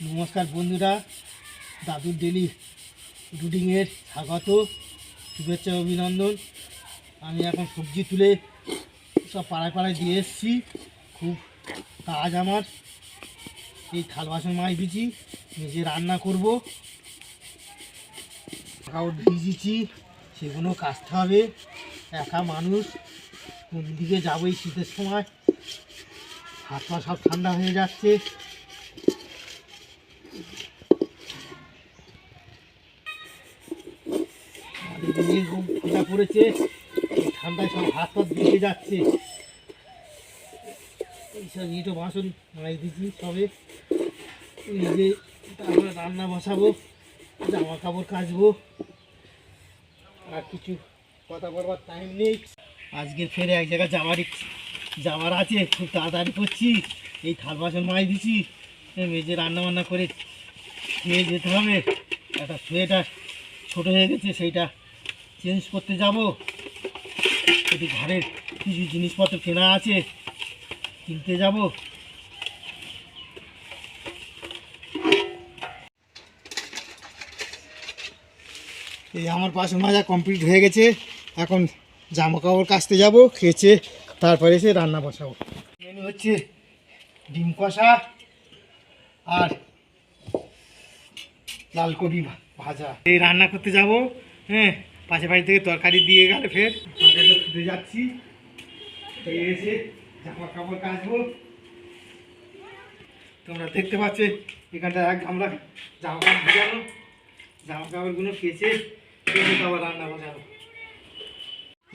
নমস্কার বন্ধুরা, দাদুর ডেলি রুটিনের স্বাগত, শুভেচ্ছা, অভিনন্দন। আমি এখন সবজি তুলে সব পাড়ায় পাড়ায় দিয়ে এসেছি। খুব কাজ আমার। এই থাল বাসন দিয়েছি, নিজে রান্না করব। কাপড় ভিজিয়েছি, সেগুলো কাচতে হবে। একা মানুষ, কোন দিকে যাবো এই শীতের সময়? হাত পা সব ঠান্ডা হয়ে যাচ্ছে। ঠান্ডা পড়েছে, ঠান্ডায় সব হাত পা ভিজে যাচ্ছে। এইসব ইটো বাসন মাই দিচ্ছি সবে। নিজে তারপরে রান্না বসাবো, জামা কাপড় কাচবো। আর কিছু কথা বলবার টাইম নেই। আজকে ফের এক জায়গায় যাওয়ার আছে, খুব তাড়াতাড়ি করছি। এই থাল বাসন মাই দিচ্ছি, মেজে রান্না বান্না করে খেয়ে যেতে হবে। একটা সোয়েটার ছোটো হয়ে গেছে, সেইটা চেঞ্জ করতে যাব। একটু ঘরের কিছু জিনিসপত্র কেনা আছে, কিনতে যাব। এই আমার বাসন মাজা কমপ্লিট হয়ে গেছে। এখন জামা কাপড় কাচতে যাব, খেয়েছে তারপরে এসে রান্না বসাবো। মেনু হচ্ছে ডিম কষা আর লালকপি ভাজা। এই রান্না করতে যাব। হ্যাঁ, পাশের বাড়ি থেকে তরকারি দিয়ে গেলে ফের তরকারিটা ছুটে যাচ্ছি। এসে জামা কাপড় কাচবো। তোমরা দেখতে পাচ্ছ এখানটা এক গামলা জামা কাপড় ভিজানো। জামা কাপড়গুলো কেচে আবার রান্না বসাবো।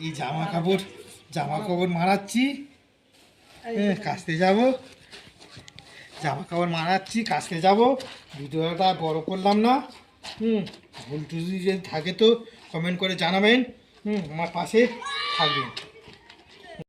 এই জামা কাপড় মারাচ্ছি, কাচতে যাব। জামা কাপড় মারাচ্ছি, কাচতে যাব। ভিডিওটা বড় করলাম না। ভুল টুল যদি থাকে তো কমেন্ট করে জানাবেন। আমার পাশে থাকবেন।